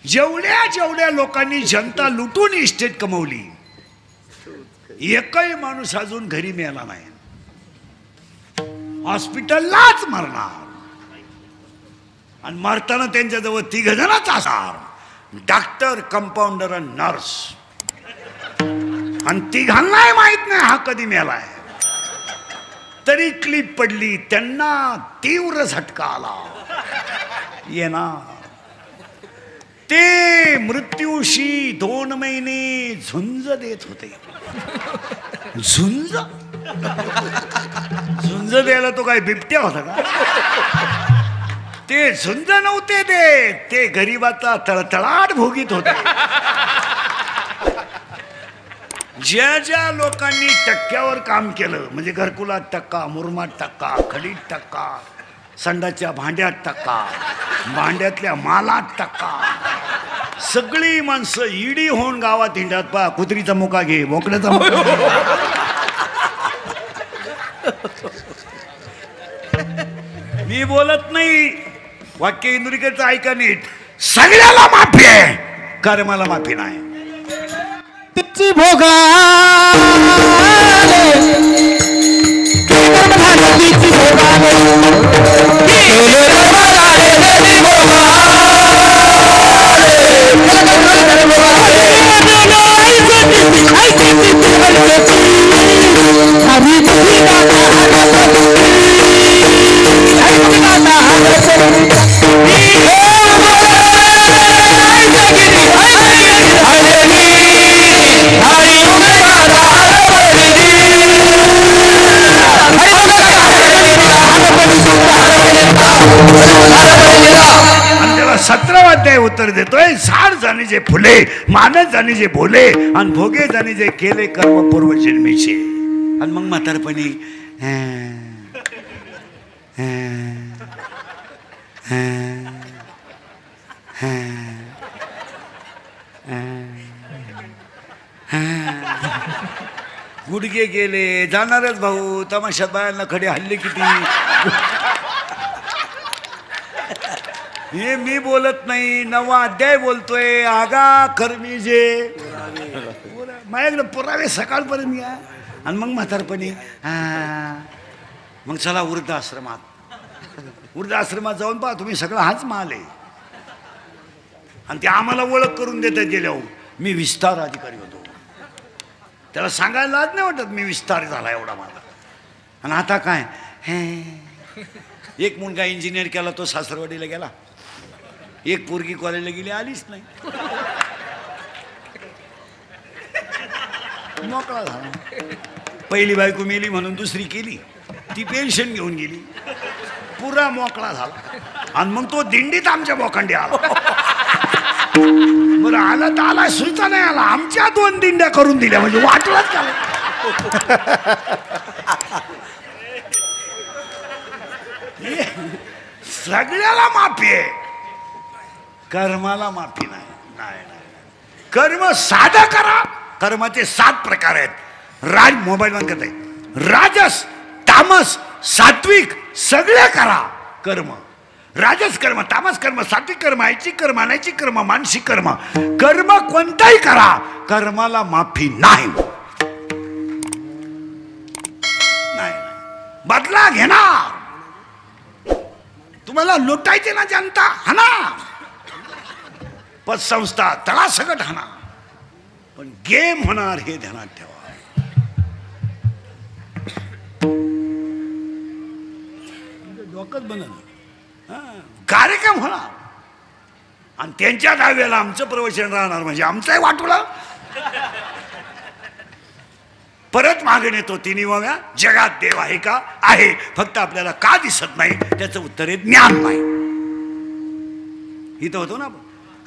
जेवढ्या लोकांनी जनता लुटून इस्टेट कमवली, एकही माणूस अजून घरी मिळाला नाही. हॉस्पिटललाच मरणार आणि मरताना त्यांच्याजवळ 3 जणच असणार, डॉक्टर, कंपाऊंडर आणि नर्स. आणि 3घांनाही माहित नाही हा कधी मेलाय. तरी क्लिप पडली, त्यांना तीव्र झटका आला. येणार ते मृत्यूशी 2 महिने झुंज देत होते. झुंज झुंज द्यायला तो काय बिबट्या होता का? ते झुंज नव्हते ते गरीबाचा तळतळाट भोगीत होते. ज्या लोकांनी टक्क्यावर काम केलं, म्हणजे घरकुलात टक्का, मुरमात टक्का, खडीत टक्का, संडाच्या भांड्यात टक्का, भांड्यातल्या मालात टक्का, सगळी माणसं ईडी होऊन गावात हिंडत. पा कुत्रीचा मुका घे, बोकड्याचा मुका घे. मी बोलत नाही, वाक्य इंदुरीकरचं ऐका नीट. सगळ्याला माफी आहे, कर्माला माफी नाही. तिची भोगा अध्याय उत्तर देतोय. झाड जाणे जे फुले, मानत जाणे जे बोले, आणि भोगे जाणे जे केले कर्म पूर्वजन्मीचे. आणि मग म्हातारपणी गुडघे गेले, जाणारच भाऊ. तमाशात बायांना खडे हल्ले किती. हे मी बोलत नाही, 9वा अध्याय बोलतोय. आगा कर्मी जे माझ्याकडे पुरावे सकाळपर्यंत या. आणि मग म्हातारपणी मग चला वृद्धाश्रमात. वृद्धाश्रमात जाऊन पहा तुम्ही, सगळं हाच माल आहे. आणि ते आम्हाला ओळख करून देतात गेल्यावर. मी विस्तार अधिकारी होतो, त्याला सांगायला लाज नाही वाटत मी विस्तार झाला एवढा माझा. आणि आता काय, एक मुलगा इंजिनियर केला, तो सासरवाडीला गेला. एक पोरगी कॉलेजला गेली, आलीच नाही. मोकळा झाला. पहिली बायको मेली म्हणून दुसरी केली, ती पेन्शन घेऊन गेली, पुरा मोकळा झाला. आणि मग तो दिंडीत आमच्या बोखंडी आला. बरं आला तर आला, सुईचा नाही आला. आमच्या 2 दिंड्या करून दिल्या, म्हणजे वाटलाच का. सगळ्याला माफी आहे, कर्माला माफी नाही. कर्म साधं करा. कर्माचे 7 प्रकार आहेत. राज मोबाईल बंद करता येईल. राजस, तामस, सात्विक सगळे करा कर्म. राजस कर्म, तामस कर्म, सात्विक कर्म, ऐच्छिक कर्म, अनैच्छिक कर्म, मानसिक कर्म. कर्म कोणताही करा, कर्माला माफी नाही. बदला घेणार. तुम्हाला लुटायचे ना जनता, हाना. पतसंस्था तळासकट हाना, पण गेम होणार हे ध्यानात ठेवा. डोकंच बनल. कार्यक्रम होणार आणि त्यांच्या दाव्याला आमचं प्रवचन राहणार, म्हणजे आमचंही वाटोळं. परत मागून येतो 3व्या जगात देव आहे का? आहे, फक्त आपल्याला का दिसत नाही त्याचं उत्तर आहे ज्ञान नाही. इथं होतो ना.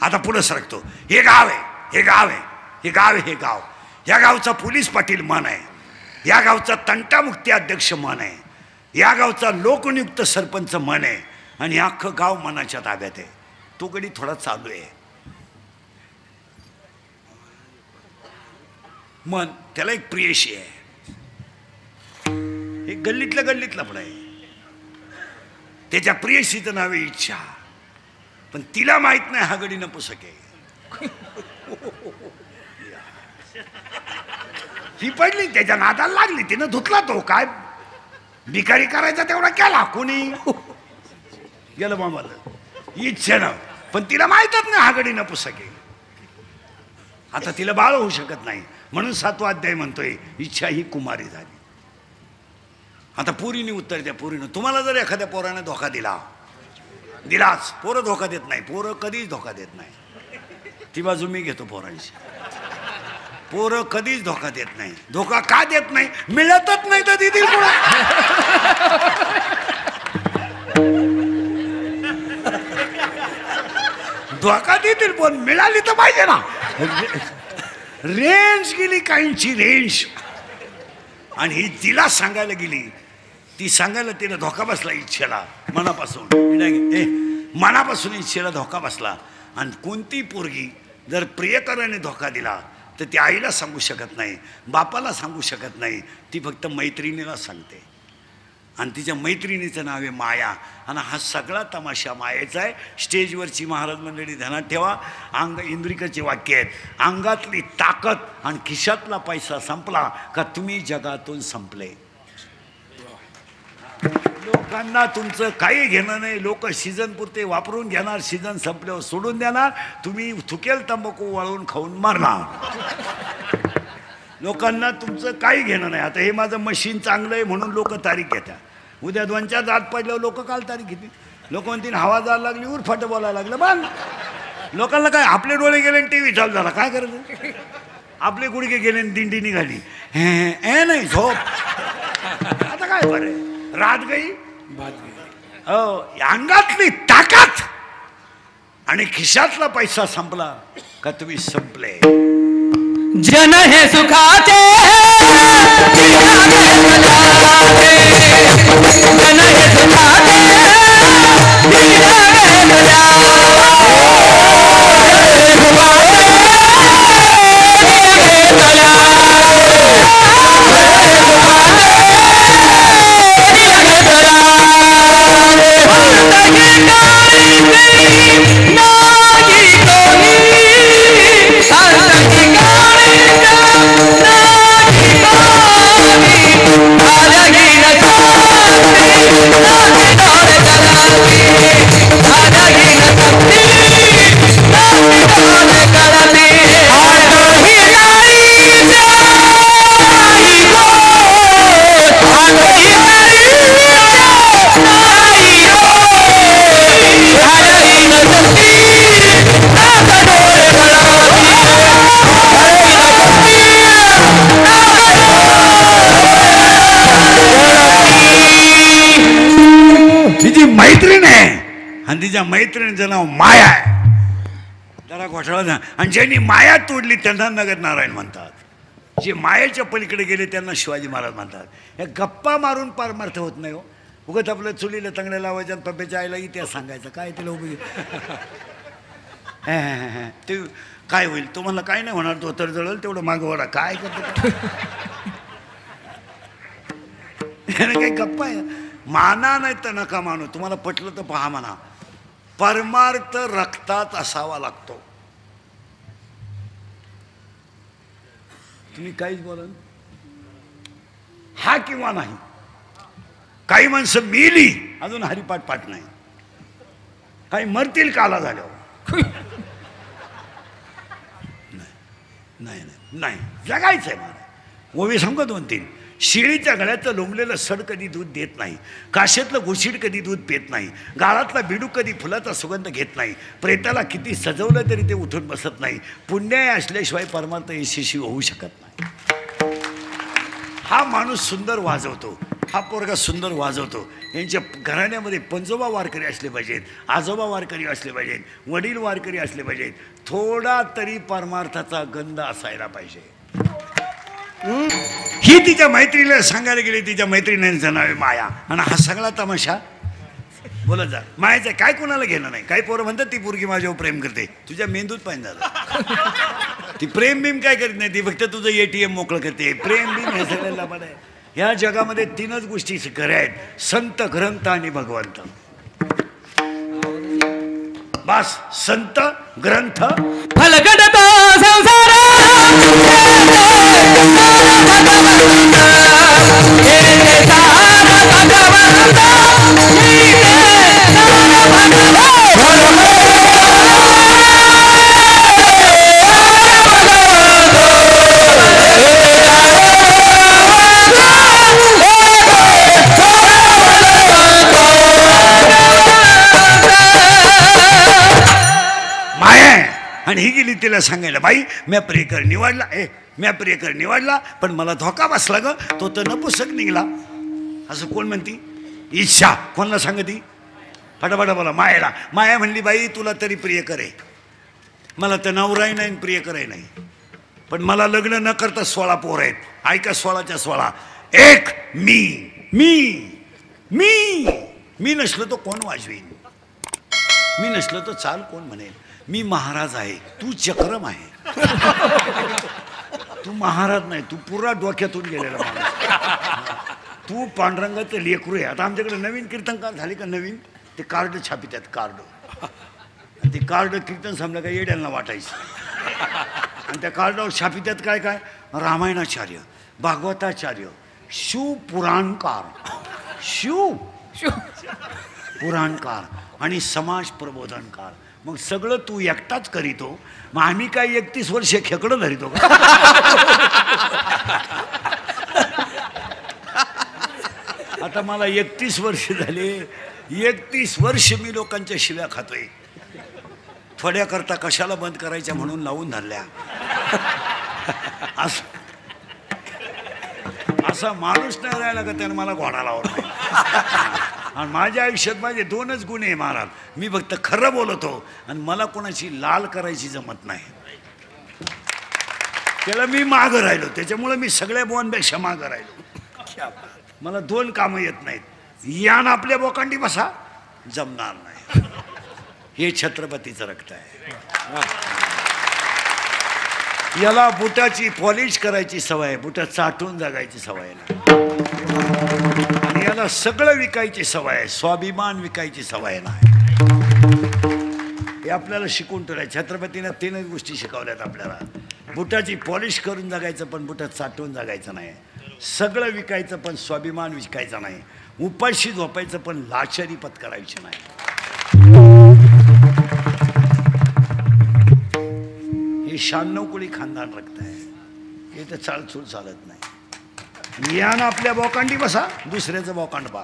आता पुढे सरकतो. हे गाव आहे, हे गाव आहे, हे गाव आहे, हे गाव. या गावचा पोलीस पाटील मन आहे, या गावचा तंटामुक्ती अध्यक्ष मन आहे, या गावचा लोकनियुक्त सरपंच मन आहे, आणि अख्खं गाव मनाच्या ताब्यात आहे. तो गडी थोडा चालू आहे. मन त्याला एक प्रियशी आहे, एक गल्लीतल्या पण आहे. त्याच्या प्रियशीचं नाव आहे इच्छा. पण तिला माहित नाही हा गडी नपुसक आहे. ही पडली त्याच्या नादाला लागली, तिनं धुतला तो काय भिकारी करायचा तेवढा केला, कोणी गेलं मामाला इच्छेनं, पण तिला माहितच नाही हा गडी नपुसक आहे. आता तिला बाळ होऊ शकत नाही म्हणून 7वा अध्याय म्हणतोय इच्छा ही कुमारी झाली. आता पोरीने उत्तर द्या, पोरीनं तुम्हाला जर एखाद्या पोराने धोका दिलाच, पोरं धोका देत नाही, पोरं कधीच धोका देत नाही, ती बाजू मी घेतो पोरांची. पोरं कधीच धोका देत नाही. धोका का देत नाही? मिळतच नाही तर देतील कोणा. धोका देतील पण मिळाली तर पाहिजे ना. रेंज गेली काहींची, रेंज. आणि ही तिला सांगायला गेली, ती सांगायला तिला धोका बसला इच्छेला, मनापासून इच्छेला धोका बसला. आणि कोणती पोरगी जर प्रियकराने धोका दिला तर ती आईला सांगू शकत नाही, बापाला सांगू शकत नाही, ती फक्त मैत्रिणीला सांगते. आणि तिच्या मैत्रिणीचं नाव आहे माया. आणि हा सगळा तमाशा मायेचा आहे. स्टेजवरची महाराज मंडळी ध्यानात ठेवा, इंद्रिकाचे वाक्य आहेत, अंगातली ताकद आणि खिशातला पैसा संपला का तुम्ही जगातून संपले. लोकांना तुमचं काही घेणं नाही. लोक सीझन पुरते वापरून घेणार, सीझन संपल्यावर सोडून देणार. तुम्ही थुकेल तंबाखू वाळवून खाऊन मारणार. लोकांना तुमचं काही घेणं नाही. आता हे माझं मशीन चांगलं आहे म्हणून लोक तारीख घेतात. उद्या 2-4 दात पडल्यावर लोक काल तारीख घेतील. लोक म्हणतील हवा जायला लागली, उरफाट बोलायला लागलं, बांध. लोकांना काय, आपले डोळे गेले टी व्ही चालू झाला, काय करायचं? आपले गुडघे गेले दिंडी निघाली, हे नाही झोप. आता काय बरं, रात गई हो. अंगातली ताकद आणि खिशातला पैसा संपला का तुम्ही संपले. जन हे सुखाचे जन हे सुखाचे मैत्रीण आहे आणि तिच्या मैत्रिणीचं नाव माया आहे. जरा घोटाळा. आणि ज्यांनी माया तोडली त्यांना नगर नारायण म्हणतात. जे मायाच्या पलीकडे गेले त्यांना शिवाजी महाराज म्हणतात. या गप्पा मारून पारमार्थ होत नाही हो. उगत आपलं चुलीला तंगड्या लावायच्या, पप्प्याच्या आईला इतिहास सांगायचं, काय तिला उभी ते काय होईल तुम्हाला काय नाही होणार, तो तर जळल तेवढं मागवडा काय करतो. काही गप्पा आहे. माना नाही तर नका मानू, तुम्हाला पटलं तर पहा म्हणा. परमार्थ रक्तात असावा लागतो. तुम्ही काहीच बोला हा किंवा नाही. काही माणसं मेली अजून हरिपाठ पाठ नाही, काही मरतील काला झाल्यावर. नाही नाही जगायचंय मला. ओवी सांगतो 2-3. शिळीच्या गळ्याचं लोंबलेलं सड कधी दूध देत नाही, काशेतलं घुशीड कधी दूध पेत नाही, गाळातला बिडूक कधी फुलाचा सुगंध घेत नाही, प्रेताला किती सजवलं तरी ते उठून बसत नाही. पुण्याय असल्याशिवाय परमार्थ यशस्वी होऊ शकत नाही. हा माणूस सुंदर वाजवतो, हा पोरगा सुंदर वाजवतो. यांच्या घराण्यामध्ये पंजोबा वारकरी असले पाहिजेत, आजोबा वारकरी असले पाहिजेत, वडील वारकरी असले पाहिजेत. थोडा तरी परमार्थाचा गंध असायला पाहिजे. ही तिच्या मैत्रीला सांगायला गेली. तिच्या मैत्रिणीचं नाव आहे माया. आणि हा सगळा तमाशा बोलत जा. मायाचं काय कोणाला घेणं नाही. काही पोरं म्हणतात ती पोरगी माझ्यावर प्रेम करते, तुझ्या मेंदूत पाहिजे झालं. ती प्रेम बीम काय करत नाही, ती फक्त तुझं ATM मोकळं करते. प्रेम बीम हे सगळ्याला लाभ आहे. ह्या जगामध्ये 3च गोष्टी खऱ्या आहेत, संत, ग्रंथ आणि भगवंत. बस संत ग्रंथ फलगडता संसार आणि ही गेली तिला सांगायला, बाई म्या प्रियकर निवडला, म्या प्रियकर निवडला, पण मला धोका बसला ग, तो तर नपुसक निघला. असं कोण म्हणती? इच्छा कोणाला सांगती? फटाफटा बोला. मायाला. माया म्हणली, बाई तुला तरी प्रियकर आहे, मला तर नवराही नाही प्रियकरही नाही, पण मला लग्न न करता 16 पोर आहेत. ऐका, 16च्या 16. एक मी मी मी मी नसलो तो कोण वाजवीन, मी नसलो तो चाल कोण म्हणेल. मी महाराज आहे, तू चक्रम आहे. तू महाराज नाही, तू पुरा डोक्यातून गेलेला माणूस. तू पांडुरंगाचं लेकरू आहे. आता आमच्याकडे नवीन कीर्तनकार झाले का, नवीन ते कार्ड छापितात, कार्ड. ते कार्ड कीर्तन समजा काय येड्यांना वाटायचं, आणि त्या कार्डावर छापितात काय काय, रामायणाचार्य, भागवताचार्य, शिव पुराणकार, शिव पुराणकार आणि समाज प्रबोधनकार. मग सगळं तू एकटाच करीतो, मग आम्ही काय 31 वर्ष खेकडं धरितो का? आता मला 31 वर्ष झाले, 31 वर्ष मी लोकांच्या शिव्या खातोय. थोड्या करता कशाला बंद करायच्या म्हणून लावून धरल्या. असा माणूस नाही राहिला का त्यानं मला घोडा लावला. आणि माझ्या आयुष्यात माझे 2च गुण आहे महाराज, मी फक्त खरं बोलतो आणि मला कोणाची लाल करायची जमत नाही. त्याला मी मागं राहिलो, त्याच्यामुळे मी सगळ्या बोकांपेक्षा मागं राहिलो. मला 2 कामं येत नाहीत. यान आपल्या बोकांडी बसा, जमणार नाही. हे छत्रपतीचं रक्त आहे. याला बुटाची पॉलिश करायची सवय, बुटा चाटून जगायची सवय नाही. आणि याला सगळं विकायची सवय आहे, स्वाभिमान विकायची सवय नाही. हे आपल्याला शिकवून ठेवलंय. छत्रपतीने 3च गोष्टी शिकवल्यात आपल्याला. बुटाची पॉलिश करून जगायचं, पण बुटात चाटून जगायचं नाही. सगळं विकायचं, पण स्वाभिमान विकायचा नाही. उपाशी झोपायचं, पण लाचारी पत्करायची नाही. हे 96 कोळी खानदान रक्त आहे. हे तर चालचूल चालत नाही. यानं आपल्या बोकांडी बसा, दुसऱ्याचं बोकांड बा.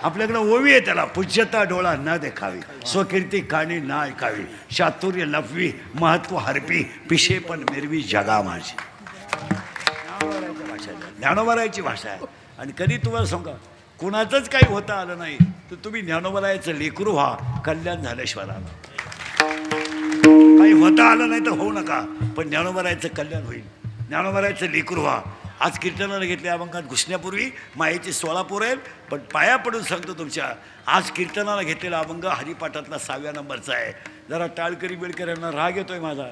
आपल्याकडे ओवी आहे त्याला, पूज्यता डोळा न देखावी, स्वकीर्ती काणी ना ऐकावी, चातुर्य लपवी, महत्व हरपी, पिशे पण मिरवी जगा माझी. ज्ञानोबारायची भाषा आहे. आणि कधी तुम्हाला सांगा, कुणाचंच काही होता आलं नाही तर तुम्ही ज्ञानोबारायचं लेकरू व्हा, कल्याण झाल्याशिवाय आलं. काही होता आलं नाही तर होऊ नका, पण ज्ञानोबारायचं कल्याण होईल. ज्ञानोबारायचं लेकरू व्हा. आज कीर्तनाला घेतल्या अभंगात घुसण्यापूर्वी मायेची 16 पोरं आहेत, पण पाया पडून सांगतो तुमच्या, आज कीर्तनाला घेतलेला अभंग हरिपाठातला 6व्या नंबरचा आहे. जरा टाळकरी बेळकर यांना राग येतोय माझा,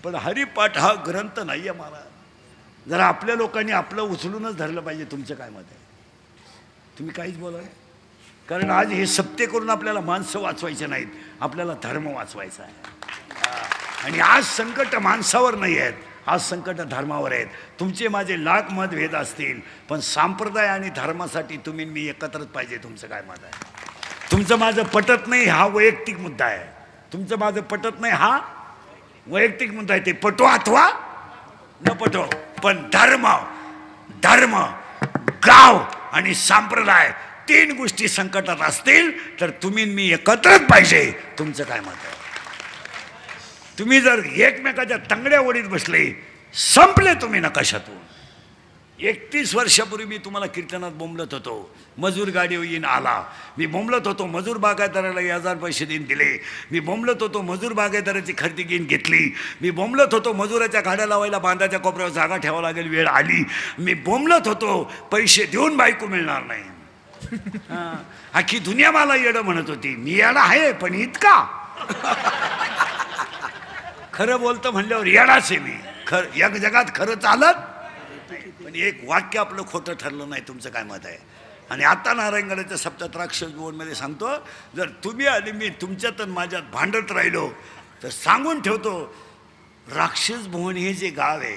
पण हरिपाठ हा ग्रंथ नाही आहे मला. जरा आपल्या लोकांनी आपलं उचलूनच धरलं पाहिजे. तुमचं काय मत आहे? तुम्ही काहीच बोला, कारण आज हे सत्य करून आपल्याला माणसं वाचवायचे नाहीत, आपल्याला धर्म वाचवायचा आहे. आणि आज संकट माणसावर नाही आहेत, आज संकट धर्मावर आहेत. तुमचे माझे लाख मतभेद असतील, पण संप्रदाय आणि धर्मासाठी तुम्ही मी एकत्रच पाहिजे. तुमचं काय मत आहे? तुमचं माझं पटत नाही हा वैयक्तिक मुद्दा आहे. तुमचं माझं पटत नाही हा वैयक्तिक मुद्दा आहे. ते पटो अथवा न पटो, पण धर्म, धर्म, गाव आणि संप्रदाय 3 गोष्टी संकटात असतील तर तुम्ही मी एकत्रच पाहिजे. तुमचं काय मत आहे? तुम्ही जर एकमेकाच्या तंगड्या ओढीत बसले, संपले तुम्ही नकाशातून. 31 वर्षापूर्वी मी तुम्हाला कीर्तनात बोंबलत होतो, मजूर गाडी येईन आला. मी बोंबलत होतो मजूर बागायतदाराला 1000 पैसे देऊन दिले. मी बोंबलत होतो मजूर बागायतदाराची खरेदी घेऊन घेतली. मी बोंबलत होतो मजुराच्या गाड्या लावायला बांधाच्या कोपऱ्यावर जागा ठेवावं लागेल, वेळ आली. मी बोंबलत होतो पैसे देऊन बायको मिळणार नाही. अख्खी दुनिया मला येडं म्हणत होती. मी येडा आहे, पण इतका खरं बोलतं म्हणल्यावर येडाच आहे मी. या जगात खरं चालत, पण एक वाक्य आपलं खोटं ठरलं नाही. तुमचं काय मत आहे? आणि आता नारायणगडाच्या सप्तात राक्षस भुवनमध्ये सांगतो, जर तुम्ही आणि मी तुमच्यात आणि माझ्यात भांडत राहिलो तर सांगून ठेवतो, राक्षस भुवन हे जे गाव आहे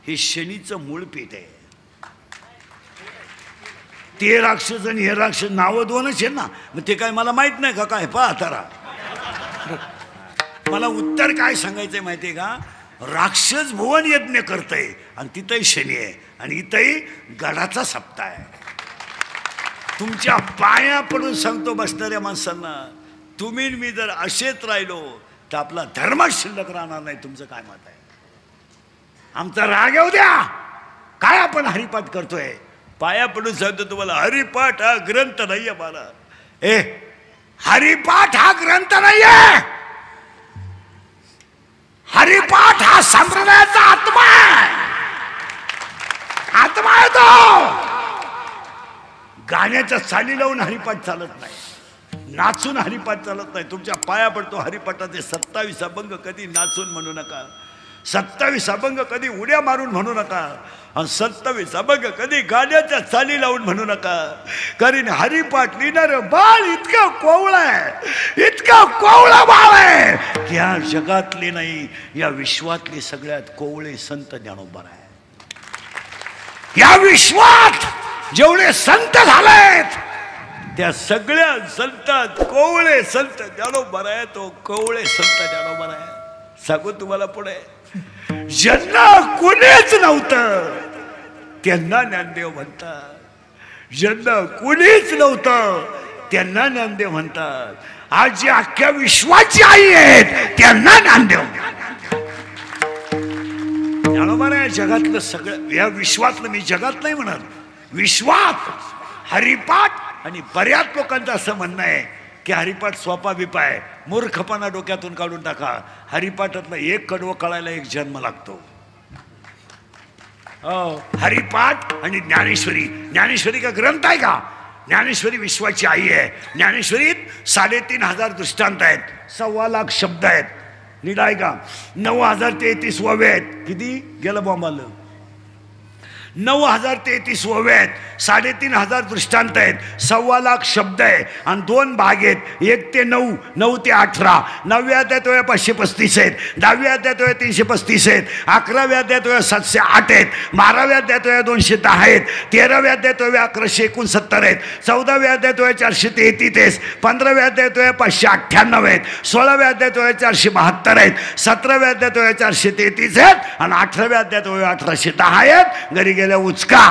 हे शनीचं मूळ पीठ आहे. ते राक्षस आणि हे राक्षस नावं दोनच आहे ना, मग ते काय मला माहित नाही का काय? पहा तारा, मला उत्तर काय सांगायचंय माहितीये का? राक्षस भुवन यज्ञ करतय आणि तिथंही शनी आहे आणि इथंही गडाचा सप्ताह आहे. तुमच्या पाया पडून सांगतो बसणाऱ्या माणसांना, तुम्ही मी जर असेच राहिलो तर आपला धर्म शिल्लक राहणार नाही. तुमचं काय मत आहे? आमचा राग येऊ द्या, काय आपण हरिपाठ करतोय? पाया पडून सांगतो तुम्हाला, हरिपाठ हा ग्रंथ नाहीये. मला हरिपाठ हा ग्रंथ नाहीये. हरिपाठ हा संप्रदायाचा आत्मा आहे. आत्मा आहे तो. गाण्याच्या चाली लावून हरिपाठ चालत नाही, नाचून हरिपाठ चालत नाही. तुमच्या पाया पडतो, हरिपाठाचे 27 अभंग कधी नाचून म्हणू नका, 27 अभंग कधी उड्या मारून म्हणू नका, आणि 27 अभंग कधी गाण्याच्या चाली लावून म्हणू नका. कारण हरिपाठ लिहिणार बाळ इतकं कोवळं आहे, इतकं कोवळं बाळ आहे की या जगातले नाही या विश्वातले सगळ्यात कोवळे संत ज्ञानोबा आहे. या विश्वात जेवढे संत झालेत त्या सगळ्या संतात कोवळे संत ज्ञानोबा आहे. तो कोवळे संत ज्ञानोबा आहे. सांगू तुम्हाला पुढे, ज्यांना कुणीच नव्हतं त्यांना ज्ञानदेव म्हणतात. ज्यांना कुणीच नव्हतं त्यांना ज्ञानदेव म्हणतात. आज जे अख्ख्या विश्वाची आई आहेत त्यांना ज्ञानदेव. ज्ञानोबा आहे जगातलं सगळं, या विश्वातलं, मी जगात नाही म्हणत, विश्वात हरिपाठ. आणि बऱ्याच लोकांचं असं म्हणणं आहे की हरिपाठ सोपा बिपा आहे, मूर्खपणा डोक्यातून काढून टाका. हरिपाठातलं एक कडवं कळायला एक जन्म लागतो. हरिपाठ आणि ज्ञानेश्वरी. ज्ञानेश्वरी का ग्रंथ आहे का? ज्ञानेश्वरी विश्वाची आई आहे. ज्ञानेश्वरीत 3500 दृष्टांत आहेत, 1.25 लाख शब्द आहेत. नीट आहे का? 9033 ओव्या आहेत. किती गेलं बॉम्बाला? 9033 ओव्या आहेत, 3500 दृष्टांत आहेत, 1.25 लाख शब्द आहे आणि 2 भाग आहेत. 1 ते 9, 9 ते 18. 9व्या अध्यायात 535 आहेत, 10व्या अध्यायात 335 आहेत, 11व्या अध्यायात 708 आहेत, 12व्या अध्यायात 210 आहेत, 13व्या अध्यायात 1169 आहेत, 14व्या अध्यायात 433, 15व्या अध्यायात 598 आहेत, 16व्या अध्यायात 472 आहेत, 17व्या अध्यायात 433 आहेत आणि 18व्या अध्यायात 1810 आहेत. घरी गेल्या उचका.